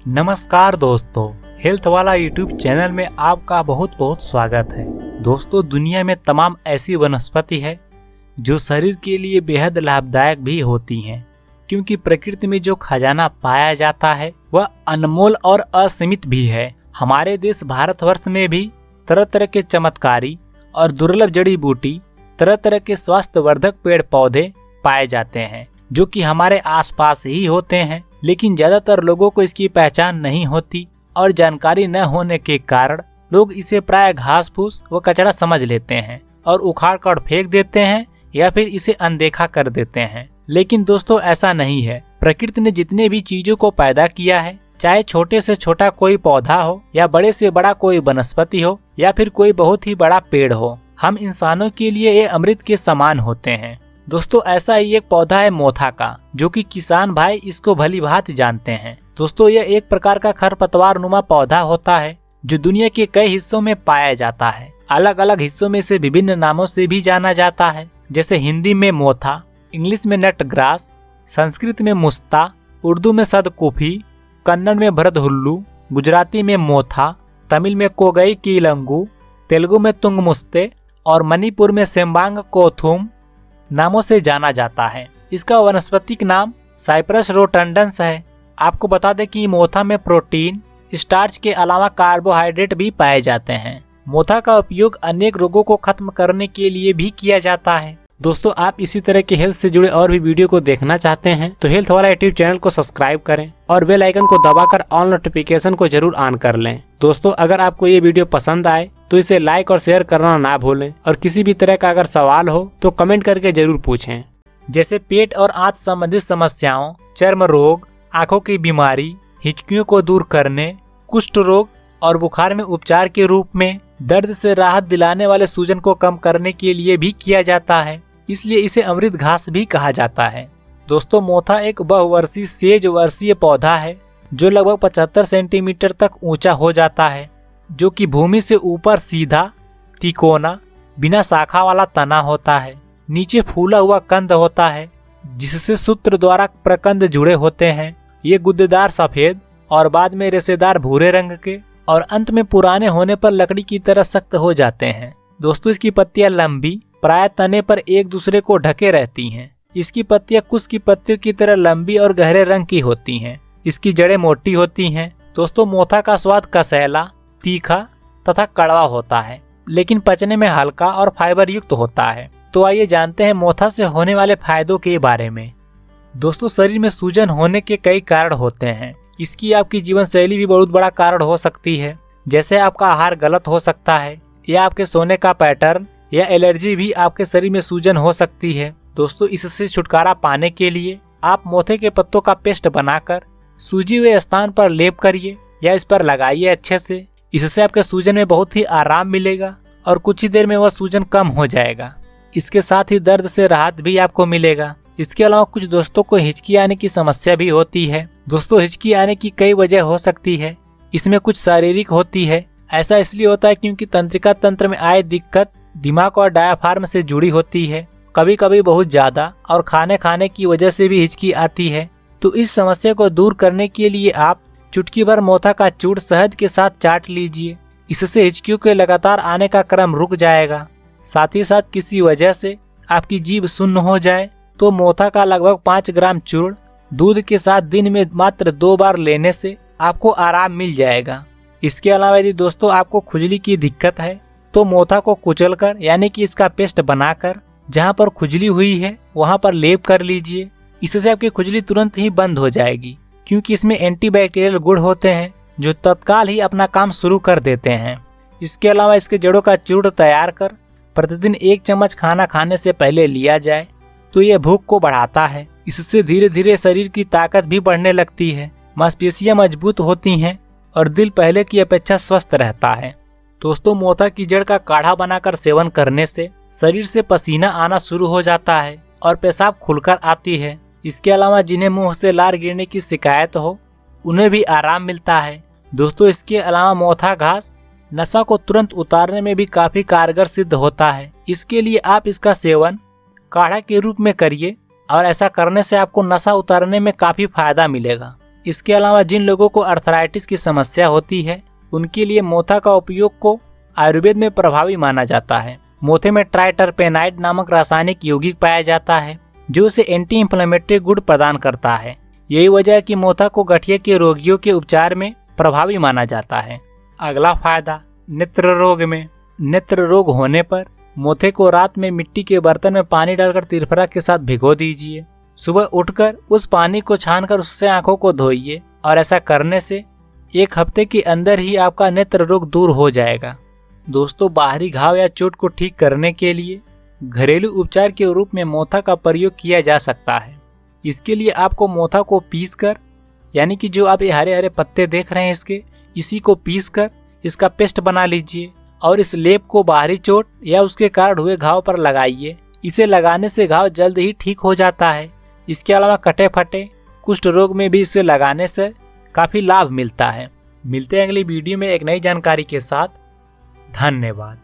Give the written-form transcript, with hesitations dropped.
नमस्कार दोस्तों, हेल्थ वाला यूट्यूब चैनल में आपका बहुत बहुत स्वागत है। दोस्तों, दुनिया में तमाम ऐसी वनस्पति है जो शरीर के लिए बेहद लाभदायक भी होती हैं, क्योंकि प्रकृति में जो खजाना पाया जाता है वह अनमोल और असीमित भी है। हमारे देश भारतवर्ष में भी तरह तरह के चमत्कारी और दुर्लभ जड़ी बूटी, तरह तरह के स्वास्थ्य वर्धक पेड़ पौधे पाए जाते हैं जो कि हमारे आसपास ही होते हैं, लेकिन ज्यादातर लोगों को इसकी पहचान नहीं होती और जानकारी न होने के कारण लोग इसे प्राय घास फूस व कचरा समझ लेते हैं और उखाड़ कर फेंक देते हैं या फिर इसे अनदेखा कर देते हैं। लेकिन दोस्तों, ऐसा नहीं है। प्रकृति ने जितने भी चीजों को पैदा किया है, चाहे छोटे से छोटा कोई पौधा हो या बड़े से बड़ा कोई वनस्पति हो या फिर कोई बहुत ही बड़ा पेड़ हो, हम इंसानों के लिए ये अमृत के समान होते हैं। दोस्तों, ऐसा ही एक पौधा है मोथा का, जो कि किसान भाई इसको भली भांति जानते हैं। दोस्तों, यह एक प्रकार का खरपतवार नुमा पौधा होता है जो दुनिया के कई हिस्सों में पाया जाता है। अलग अलग हिस्सों में इसे विभिन्न नामों से भी जाना जाता है, जैसे हिंदी में मोथा, इंग्लिश में नट ग्रास, संस्कृत में मुस्ता, उर्दू में सदकुफी, कन्नड़ में भरतहुल्लू, गुजराती में मोथा, तमिल में कोगई कीलंगू, तेलुगु में तुंगमुस्ते और मणिपुर में सेम्बांग कोथुम नामों से जाना जाता है। इसका वनस्पतिक नाम साइप्रस रोटंडन्स है। आपको बता दें कि मोथा में प्रोटीन, स्टार्च के अलावा कार्बोहाइड्रेट भी पाए जाते हैं। मोथा का उपयोग अनेक रोगों को खत्म करने के लिए भी किया जाता है। दोस्तों, आप इसी तरह के हेल्थ से जुड़े और भी वीडियो को देखना चाहते हैं तो हेल्थ वाला यूट्यूब चैनल को सब्सक्राइब करें और बेल आइकन को दबाकर ऑल नोटिफिकेशन को जरूर ऑन कर लें। दोस्तों, अगर आपको ये वीडियो पसंद आए तो इसे लाइक और शेयर करना ना भूलें और किसी भी तरह का अगर सवाल हो तो कमेंट करके जरूर पूछें। जैसे पेट और आंत संबंधित समस्याओं, चर्म रोग, आंखों की बीमारी, हिचकियों को दूर करने, कुष्ठ रोग और बुखार में उपचार के रूप में, दर्द से राहत दिलाने वाले सूजन को कम करने के लिए भी किया जाता है। इसलिए इसे अमृत घास भी कहा जाता है। दोस्तों, मोथा एक बहुवर्षीय सेज वर्षीय पौधा है जो लगभग 75 सेंटीमीटर तक ऊंचा हो जाता है, जो कि भूमि से ऊपर सीधा, तिकोना, बिना शाखा वाला तना होता है। नीचे फूला हुआ कंद होता है जिससे सूत्र द्वारा प्रकंद जुड़े होते हैं। ये गुद्देदार सफेद और बाद में रेशेदार भूरे रंग के और अंत में पुराने होने पर लकड़ी की तरह सख्त हो जाते हैं। दोस्तों, इसकी पत्तियां लंबी, प्राय तने पर एक दूसरे को ढके रहती हैं। इसकी पत्तियां कुश की पत्तियों की तरह लंबी और गहरे रंग की होती हैं। इसकी जड़ें मोटी होती हैं। दोस्तों, मोथा का स्वाद कसैला, तीखा तथा कड़वा होता है, लेकिन पचने में हल्का और फाइबर युक्त होता है। तो आइए जानते हैं मोथा से होने वाले फायदों के बारे में। दोस्तों, शरीर में सूजन होने के कई कारण होते हैं। इसकी आपकी जीवन शैली भी बहुत बड़ा कारण हो सकती है, जैसे आपका आहार गलत हो सकता है या आपके सोने का पैटर्न या एलर्जी भी आपके शरीर में सूजन हो सकती है। दोस्तों, इससे छुटकारा पाने के लिए आप मोथे के पत्तों का पेस्ट बनाकर सूजी हुए स्थान पर लेप करिए या इस पर लगाइए अच्छे से। इससे आपके सूजन में बहुत ही आराम मिलेगा और कुछ ही देर में वह सूजन कम हो जाएगा। इसके साथ ही दर्द से राहत भी आपको मिलेगा। इसके अलावा कुछ दोस्तों को हिचकी आने की समस्या भी होती है। दोस्तों, हिचकी आने की कई वजह हो सकती है। इसमें कुछ शारीरिक होती है। ऐसा इसलिए होता है क्योंकि तंत्रिका तंत्र में आए दिक्कत दिमाग और डायाफ्राम से जुड़ी होती है। कभी कभी बहुत ज्यादा और खाने की वजह से भी हिचकी आती है। तो इस समस्या को दूर करने के लिए आप चुटकी भर मोथा का चूर्ण शहद के साथ चाट लीजिए। इससे हिचकियों के लगातार आने का क्रम रुक जाएगा। साथ ही साथ किसी वजह से आपकी जीभ सुन्न हो जाए तो मोथा का लगभग 5 ग्राम चूर्ण दूध के साथ दिन में मात्र 2 बार लेने से आपको आराम मिल जाएगा। इसके अलावा यदि दोस्तों आपको खुजली की दिक्कत है तो मोथा को कुचलकर यानी कि इसका पेस्ट बनाकर जहां पर खुजली हुई है वहां पर लेप कर लीजिए। इससे आपकी खुजली तुरंत ही बंद हो जाएगी, क्योंकि इसमें एंटीबैक्टीरियल गुण होते हैं जो तत्काल ही अपना काम शुरू कर देते हैं। इसके अलावा इसके जड़ों का चूर्ण तैयार कर प्रतिदिन 1 चम्मच खाना खाने से पहले लिया जाए तो यह भूख को बढ़ाता है। इससे धीरे धीरे शरीर की ताकत भी बढ़ने लगती है, मांसपेशियां मजबूत होती हैं और दिल पहले की अपेक्षा स्वस्थ रहता है। दोस्तों, मोथा की जड़ का काढ़ा बनाकर सेवन करने से शरीर से पसीना आना शुरू हो जाता है और पेशाब खुलकर आती है। इसके अलावा जिन्हें मुंह से लार गिरने की शिकायत हो उन्हें भी आराम मिलता है। दोस्तों, इसके अलावा मोथा घास नशा को तुरंत उतारने में भी काफी कारगर सिद्ध होता है। इसके लिए आप इसका सेवन काढ़ा के रूप में करिए और ऐसा करने से आपको नशा उतारने में काफी फायदा मिलेगा। इसके अलावा जिन लोगों को अर्थराइटिस की समस्या होती है उनके लिए मोथा का उपयोग को आयुर्वेद में प्रभावी माना जाता है। मोथे में ट्राइटरपेनाइड नामक रासायनिक यौगिक पाया जाता है जो उसे एंटी इंफ्लेमेटरी गुण प्रदान करता है। यही वजह है कि मोथा को गठिया के रोगियों के उपचार में प्रभावी माना जाता है। अगला फायदा नेत्र रोग में। नेत्र रोग होने पर मोथे को रात में मिट्टी के बर्तन में पानी डालकर त्रिफला के साथ भिगो दीजिए। सुबह उठकर उस पानी को छानकर उससे आंखों को धोइए और ऐसा करने से 1 हफ्ते के अंदर ही आपका नेत्र रोग दूर हो जाएगा। दोस्तों, बाहरी घाव या चोट को ठीक करने के लिए घरेलू उपचार के रूप में मोथा का प्रयोग किया जा सकता है। इसके लिए आपको मोथा को पीसकर, यानी कि जो आप ये हरे हरे पत्ते देख रहे हैं इसी को पीसकर इसका पेस्ट बना लीजिए और इस लेप को बाहरी चोट या उसके कारण हुए घाव पर लगाइए। इसे लगाने से घाव जल्द ही ठीक हो जाता है। इसके अलावा कटे फटे कुष्ठ रोग में भी इसे लगाने से काफी लाभ मिलता है। मिलते हैं अगली वीडियो में एक नई जानकारी के साथ। धन्यवाद।